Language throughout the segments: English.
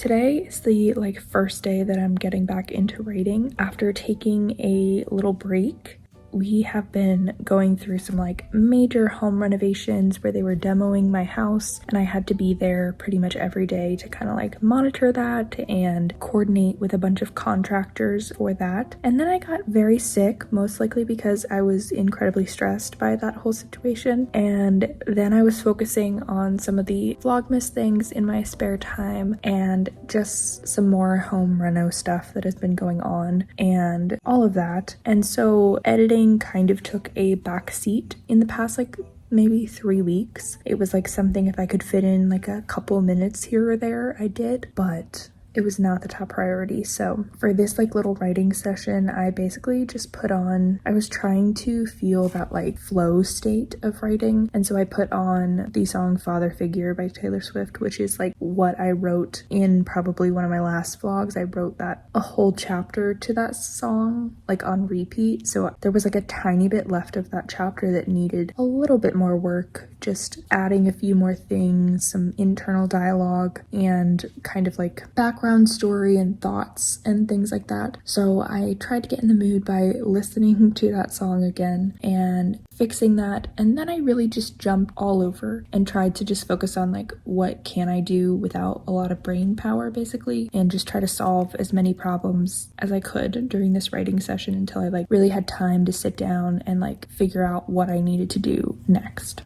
today is the first day that I'm getting back into writing after taking a little break. We have been going through some major home renovations where they were demoing my house, and I had to be there pretty much every day to kind of monitor that and coordinate with a bunch of contractors for that. And then I got very sick, most likely because I was incredibly stressed by that whole situation. And then I was focusing on some of the vlogmas things in my spare time and just some more home reno stuff that has been going on and all of that. And so editing kind of took a back seat in the past maybe 3 weeks. It was something if I could fit in a couple minutes here or there, I did, but it was not the top priority. So for this little writing session, I basically just I was trying to feel that flow state of writing. And so I put on the song Father Figure by Taylor Swift, which is what I wrote in probably one of my last vlogs. I wrote a whole chapter to that song on repeat. So there was a tiny bit left of that chapter that needed a little bit more work, just adding a few more things, some internal dialogue and kind of background story and thoughts and things like that. So I tried to get in the mood by listening to that song again and fixing that, and then I really just jumped all over and tried to just focus on what can I do without a lot of brain power, basically, and just try to solve as many problems as I could during this writing session until I really had time to sit down and figure out what I needed to do next.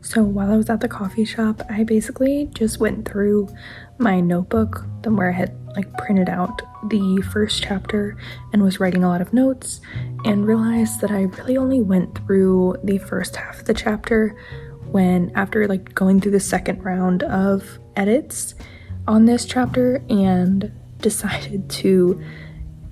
So while I was at the coffee shop, I basically just went through my notebook, then where I had like printed out the first chapter and was writing a lot of notes, and realized that I really only went through the first half of the chapter when after like going through the second round of edits on this chapter, and decided to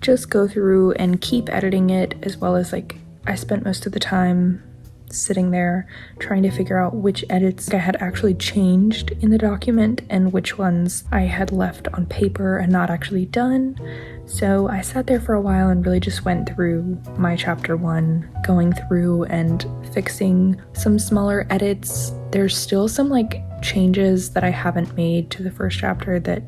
just go through and keep editing it, as well as like I spent most of the time sitting there trying to figure out which edits I had actually changed in the document and which ones I had left on paper and not actually done. So I sat there for a while and really just went through my chapter 1, going through and fixing some smaller edits. There's still some like changes that I haven't made to the first chapter that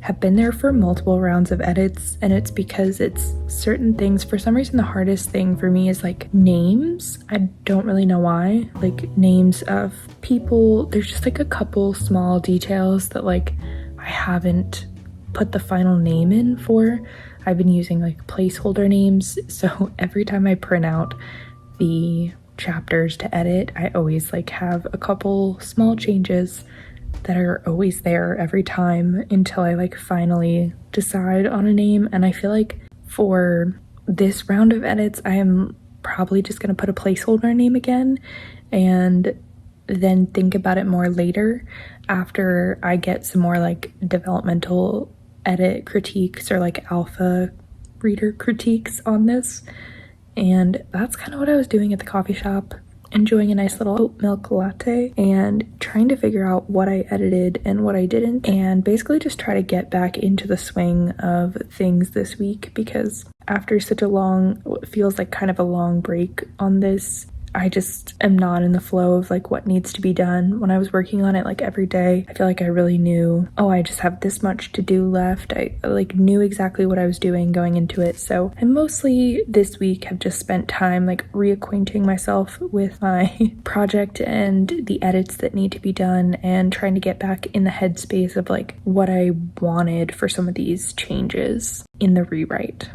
have been there for multiple rounds of edits, and it's because it's certain things. For some reason, the hardest thing for me is like names. I don't really know why. Like names of people, there's just like a couple small details that like I haven't put the final name in for. I've been using like placeholder names, so every time I print out the chapters to edit, I always like have a couple small changes that are always there every time until I like finally decide on a name. And I feel like for this round of edits, I am probably just gonna put a placeholder name again and then think about it more later after I get some more like developmental edit critiques or like alpha reader critiques on this. And that's kind of what I was doing at the coffee shop, enjoying a nice little oat milk latte and trying to figure out what I edited and what I didn't, and basically just try to get back into the swing of things this week, because after such a long, what feels like kind of a long break on this, I just am not in the flow of like what needs to be done. When I was working on it like every day, I feel like I really knew, oh, I just have this much to do left. I like knew exactly what I was doing going into it. So I mostly this week have just spent time like reacquainting myself with my project and the edits that need to be done, and trying to get back in the headspace of like what I wanted for some of these changes in the rewrite.